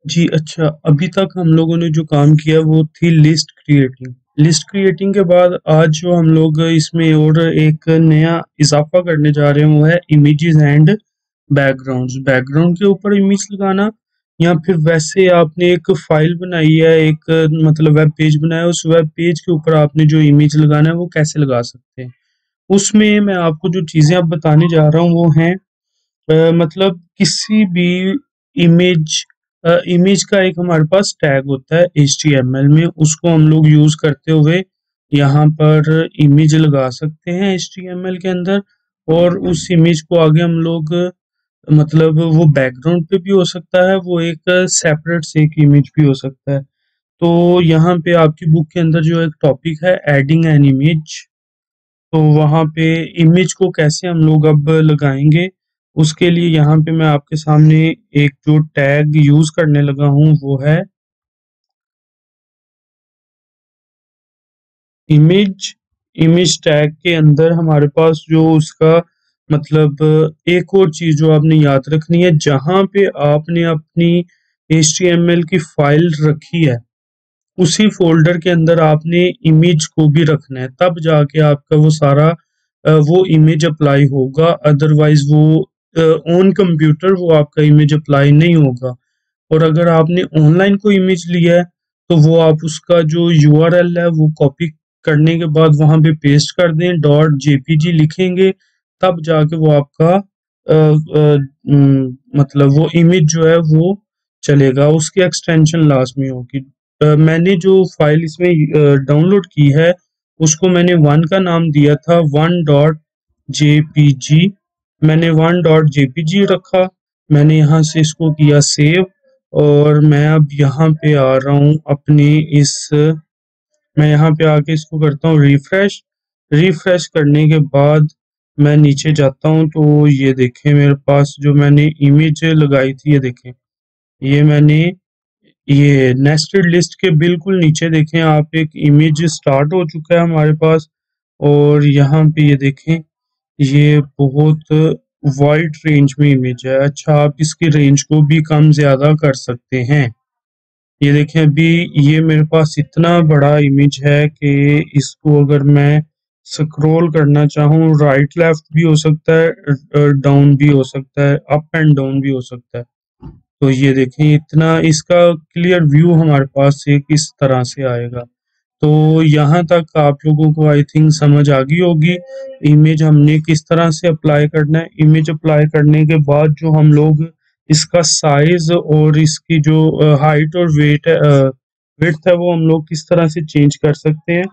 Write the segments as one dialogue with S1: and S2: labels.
S1: जी, अच्छा, अभी तक हम लोगों ने जो काम किया वो थी लिस्ट क्रिएटिंग। लिस्ट क्रिएटिंग के बाद आज जो हम लोग इसमें और एक नया इज़ाफ़ा करने जा रहे हैं वो है इमेजेस एंड बैकग्राउंड्स। बैकग्राउंड के ऊपर इमेज लगाना या फिर वैसे आपने एक फ़ाइल बनाई है, एक मतलब वेब पेज बनाया है, उस वेब पेज के ऊपर आपने जो इमेज लगाना है वो कैसे लगा सकते हैं। उसमें मैं आपको जो चीज़ें अब बताने जा रहा हूँ वो हैं मतलब किसी भी इमेज इमेज का एक हमारे पास टैग होता है एचटीएमएल में, उसको हम लोग यूज करते हुए यहाँ पर इमेज लगा सकते हैं एचटीएमएल के अंदर। और उस इमेज को आगे हम लोग मतलब वो बैकग्राउंड पे भी हो सकता है, वो एक सेपरेट से एक इमेज भी हो सकता है। तो यहाँ पे आपकी बुक के अंदर जो एक टॉपिक है एडिंग एन इमेज, तो वहाँ पे इमेज को कैसे हम लोग अब लगाएंगे, उसके लिए यहाँ पे मैं आपके सामने एक जो टैग यूज करने लगा हूँ वो है इमेज। इमेज टैग के अंदर हमारे पास जो उसका मतलब एक और चीज जो आपने याद रखनी है, जहाँ पे आपने अपनी HTML की फाइल रखी है उसी फ़ोल्डर के अंदर आपने इमेज को भी रखना है, तब जाके आपका वो सारा वो इमेज अप्लाई होगा, अदरवाइज़ वो ऑन कंप्यूटर वो आपका इमेज अप्लाई नहीं होगा। और अगर आपने ऑनलाइन कोई इमेज लिया है, तो वो आप उसका जो यूआरएल है वो कॉपी करने के बाद वहाँ पे पेस्ट कर दें, .jpg लिखेंगे, तब जाके वो आपका मतलब वो इमेज जो है वो चलेगा, उसकी एक्सटेंशन लास्ट में होगी। मैंने जो फाइल इसमें डाउनलोड की है उसको मैंने वन का नाम दिया था, .jpg। मैंने .jpg रखा, मैंने यहाँ से इसको किया सेव। और मैं अब यहाँ पे आ रहा हूँ अपनी इस मैं यहाँ पे आके इसको करता हूँ रिफ्रेश। रिफ्रेश करने के बाद मैं नीचे जाता हूँ, तो ये देखें मेरे पास जो मैंने इमेज लगाई थी, ये देखें, ये मैंने ये नेस्टेड लिस्ट के बिल्कुल नीचे देखें आप, एक इमेज स्टार्ट हो चुका है हमारे पास। और यहाँ पे ये देखें, ये बहुत वाइड रेंज में इमेज है। अच्छा, आप इसकी रेंज को भी कम ज्यादा कर सकते हैं। ये देखें, अभी ये मेरे पास इतना बड़ा इमेज है कि इसको अगर मैं स्क्रॉल करना चाहूँ, राइट लेफ्ट भी हो सकता है, डाउन भी हो सकता है, अप एंड डाउन भी हो सकता है। तो ये देखें, इतना इसका क्लियर व्यू हमारे पास एक इस तरह से आएगा। तो यहाँ तक आप लोगों को आई थिंक समझ आ गई होगी इमेज हमने किस तरह से अप्लाई करना है। इमेज अप्लाई करने के बाद जो हम लोग इसका साइज और इसकी जो हाइट और वेट है, विड्थ है, वो हम लोग किस तरह से चेंज कर सकते हैं।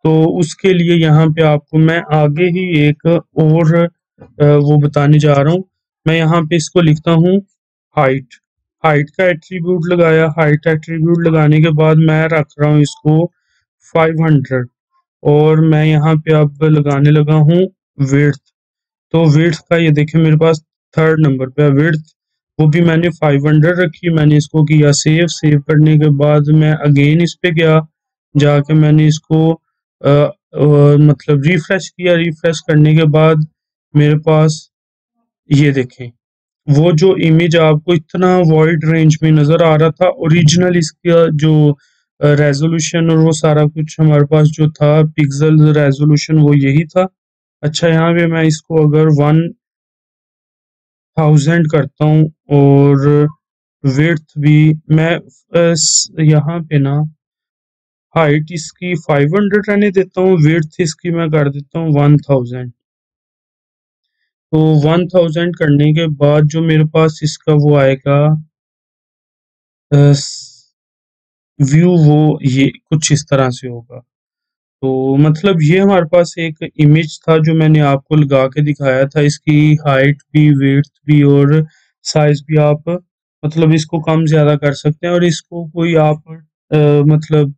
S1: तो उसके लिए यहाँ पे आपको मैं आगे ही एक और वो बताने जा रहा हूँ। मैं यहाँ पे इसको लिखता हूँ हाइट। हाइट का एट्रीब्यूट लगाया, हाइट एट्रीब्यूट लगाने के बाद मैं रख रहा हूँ इसको 500। और मैं यहाँ पे अब लगाने लगा हूँ विड्थ। तो विड्थ का ये देखिए मेरे पास थर्ड नंबर पे है विड्थ, वो भी मैंने 500 रखी। मैंने इसको किया सेव। सेव करने के बाद मैं अगेन इस पे गया, जाके मैंने इसको मतलब रिफ्रेश किया। रिफ्रेश करने के बाद मेरे पास ये देखें, वो जो इमेज आपको इतना वाइड रेंज में नजर आ रहा था, ओरिजिनल इसका जो रेजोल्यूशन और वो सारा कुछ हमारे पास जो था पिक्सल रेजोल्यूशन, वो यही था। अच्छा, यहाँ पे मैं इसको अगर 1000 करता हूँ और विड्थ भी मैं यहाँ पे ना हाइट इसकी 500 रहने देता हूँ, विड्थ इसकी मैं कर देता हूँ 1000। तो 1000 करने के बाद जो मेरे पास इसका वो आएगा व्यू, वो ये कुछ इस तरह से होगा। तो मतलब ये हमारे पास एक इमेज था जो मैंने आपको लगा के दिखाया था। इसकी हाइट भी, विड्थ भी और साइज भी आप मतलब इसको कम ज्यादा कर सकते हैं। और इसको कोई आप मतलब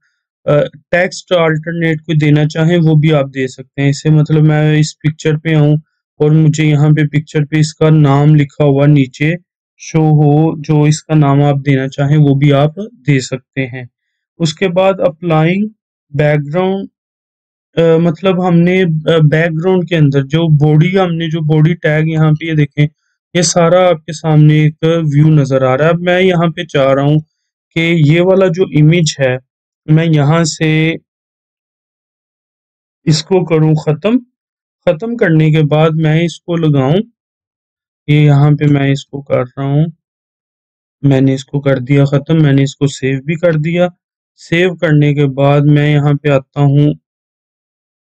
S1: टेक्स्ट अल्टरनेट कोई देना चाहें वो भी आप दे सकते हैं। इसे मतलब मैं इस पिक्चर पे आऊं और मुझे यहाँ पे पिक्चर पे इसका नाम लिखा हुआ नीचे शो हो, जो इसका नाम आप देना चाहें वो भी आप दे सकते हैं। उसके बाद अप्लाइंग बैकग्राउंड, मतलब हमने बैकग्राउंड के अंदर जो बॉडी, हमने जो बॉडी टैग यहाँ पे ये देखें, ये सारा आपके सामने एक व्यू नजर आ रहा है। अब मैं यहाँ पे चाह रहा हूँ कि ये वाला जो इमेज है, मैं यहाँ से इसको करूँ खत्म। खत्म करने के बाद मैं इसको लगाऊं, ये यहाँ पे मैं इसको कर रहा हूँ। मैंने इसको कर दिया खत्म, मैंने इसको सेव भी कर दिया। सेव करने के बाद मैं यहाँ पे आता हूँ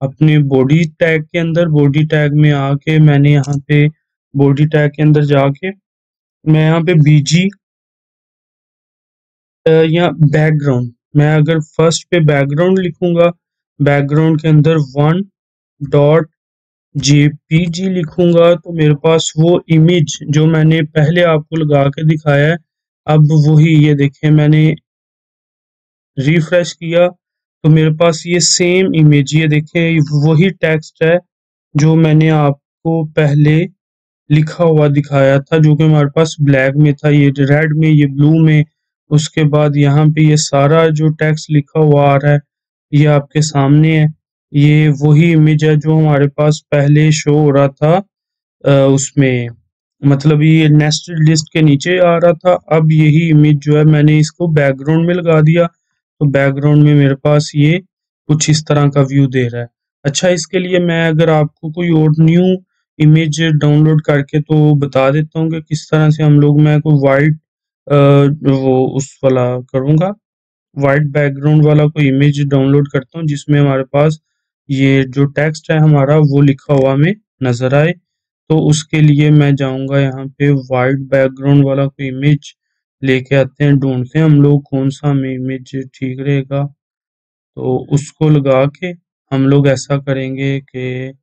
S1: अपने बॉडी टैग के अंदर। बॉडी टैग में आके मैंने यहाँ पे बॉडी टैग के अंदर जाके मैं यहाँ पे बीजी या बैकग्राउंड, मैं अगर फर्स्ट पे बैकग्राउंड लिखूंगा, बैकग्राउंड के अंदर 1.jpg लिखूंगा तो मेरे पास वो इमेज जो मैंने पहले आपको लगा के दिखाया है, अब वही ये देखें, मैंने रिफ्रेश किया तो मेरे पास ये सेम इमेज, ये देखें वही टेक्स्ट है जो मैंने आपको पहले लिखा हुआ दिखाया था, जो कि हमारे पास ब्लैक में था, ये रेड में, ये ब्लू में। उसके बाद यहाँ पे ये सारा जो टेक्स्ट लिखा हुआ आ रहा है, ये आपके सामने है। ये वही इमेज है जो हमारे पास पहले शो हो रहा था उसमें, मतलब ये नेस्टेड लिस्ट के नीचे आ रहा था। अब यही इमेज जो है मैंने इसको बैकग्राउंड में लगा दिया, तो बैकग्राउंड में मेरे पास ये कुछ इस तरह का व्यू दे रहा है। अच्छा, इसके लिए मैं अगर आपको कोई और न्यू इमेज डाउनलोड करके तो बता देता हूँ कि किस तरह से हम लोग, मैं कोई वाइट वो उस वाला करूँगा, वाइट बैकग्राउंड वाला कोई इमेज डाउनलोड करता हूँ जिसमें हमारे पास ये जो टेक्स्ट है हमारा वो लिखा हुआ हमें नजर आए। तो उसके लिए मैं जाऊंगा यहाँ पे वाइट बैकग्राउंड वाला कोई इमेज लेके आते हैं, ढूंढते हैं हम लोग कौन सा हमें इमेज ठीक रहेगा, तो उसको लगा के हम लोग ऐसा करेंगे कि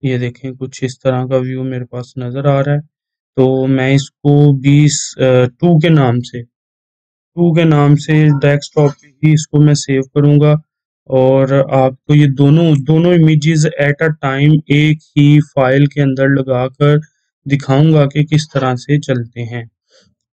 S1: ये देखें कुछ इस तरह का व्यू मेरे पास नजर आ रहा है। तो मैं इसको 20 के नाम से, टू के नाम से डेस्कटॉप पे ही इसको मैं सेव करूंगा, और आपको ये दोनों दोनों इमेजेस एट अ टाइम एक ही फाइल के अंदर लगाकर दिखाऊंगा कि किस तरह से चलते हैं।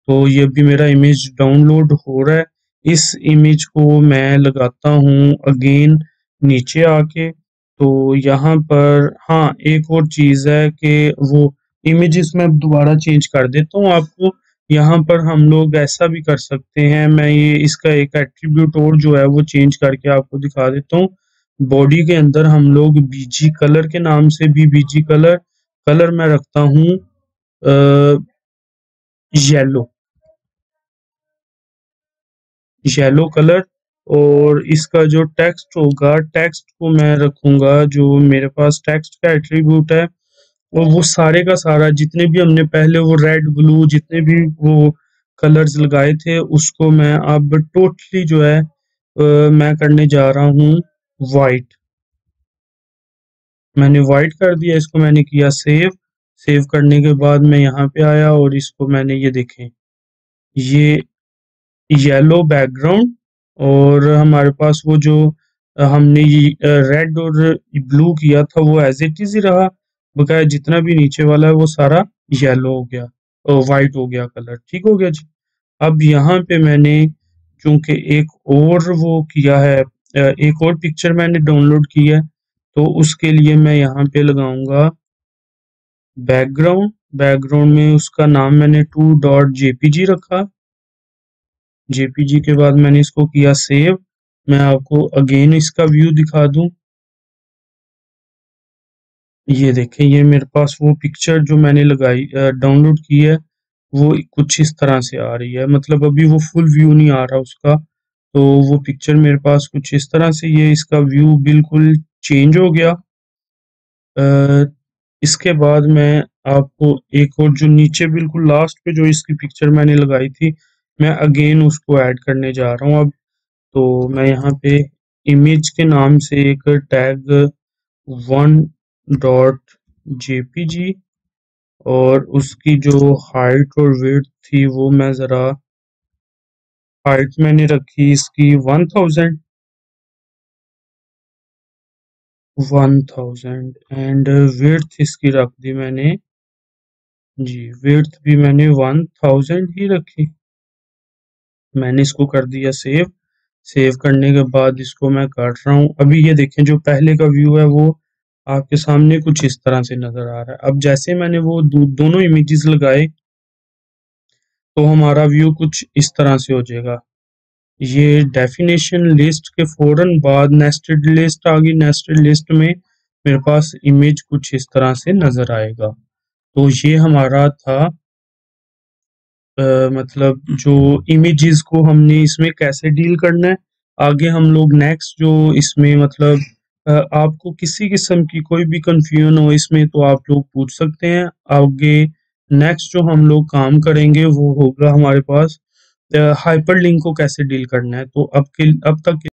S1: तो ये भी मेरा इमेज डाउनलोड हो रहा है। इस इमेज को मैं लगाता हूँ अगेन नीचे आके। तो यहाँ पर हाँ, एक और चीज़ है कि वो इमेजेस मैं दोबारा चेंज कर देता हूँ आपको। यहाँ पर हम लोग ऐसा भी कर सकते हैं, मैं ये इसका एक एट्रीब्यूट और जो है वो चेंज करके आपको दिखा देता हूँ। बॉडी के अंदर हम लोग बीजी कलर के नाम से भी बीजी कलर, कलर मैं रखता हूँ येलो, येलो कलर। और इसका जो टेक्स्ट होगा, टेक्स्ट को मैं रखूंगा, जो मेरे पास टेक्स्ट का एट्रीब्यूट है और वो सारे का सारा जितने भी हमने पहले वो रेड ब्लू जितने भी वो कलर्स लगाए थे उसको मैं अब टोटली जो है मैं करने जा रहा हूँ वाइट। मैंने वाइट कर दिया, इसको मैंने किया सेव। सेव करने के बाद मैं यहाँ पे आया और इसको मैंने, ये देखें, ये येलो बैकग्राउंड, और हमारे पास वो जो हमने ये रेड और ब्लू किया था वो एज इट इज ही रहा, बकाया जितना भी नीचे वाला है वो सारा येलो हो गया और वाइट हो गया, कलर ठीक हो गया जी। अब यहाँ पे मैंने चूंकि एक और वो किया है, एक और पिक्चर मैंने डाउनलोड की है, तो उसके लिए मैं यहाँ पे लगाऊंगा बैकग्राउंड। बैकग्राउंड में उसका नाम मैंने 2.jpg रखा। जेपीजी के बाद मैंने इसको किया सेव। मैं आपको अगेन इसका व्यू दिखा दूं, ये देखें, ये मेरे पास वो पिक्चर जो मैंने लगाई डाउनलोड की है वो कुछ इस तरह से आ रही है, मतलब अभी वो फुल व्यू नहीं आ रहा उसका। तो वो पिक्चर मेरे पास कुछ इस तरह से, ये इसका व्यू बिल्कुल चेंज हो गया। इसके बाद मैं आपको एक और जो नीचे बिल्कुल लास्ट पे जो इसकी पिक्चर मैंने लगाई थी, मैं अगेन उसको ऐड करने जा रहा हूँ अब। तो मैं यहाँ पे इमेज के नाम से एक टैग 1.jpg, और उसकी जो हाइट और विड्थ थी वो मैं ज़रा, हाइट मैंने रखी इसकी 1000 एंड विड्थ इसकी रख दी मैंने, जी विड्थ भी मैंने 1000 ही रखी। मैंने इसको कर दिया सेव। सेव करने के बाद इसको मैं काट रहा हूँ। अभी ये देखें जो पहले का व्यू है वो आपके सामने कुछ इस तरह से नजर आ रहा है। अब जैसे मैंने वो दोनों इमेजेस लगाए तो हमारा व्यू कुछ इस तरह से हो जाएगा। ये डेफिनेशन लिस्ट के फौरन बाद नेस्टेड लिस्ट आ गई। नेस्टेड लिस्ट में मेरे पास इमेज कुछ इस तरह से नजर आएगा। तो ये हमारा था मतलब जो इमेजेस को हमने इसमें कैसे डील करना है। आगे हम लोग नेक्स्ट जो इसमें मतलब आपको किसी किस्म की कोई भी कंफ्यूजन हो इसमें तो आप लोग पूछ सकते हैं। आगे नेक्स्ट जो हम लोग काम करेंगे वो होगा हमारे पास हाइपरलिंक को कैसे डील करना है। तो अब तक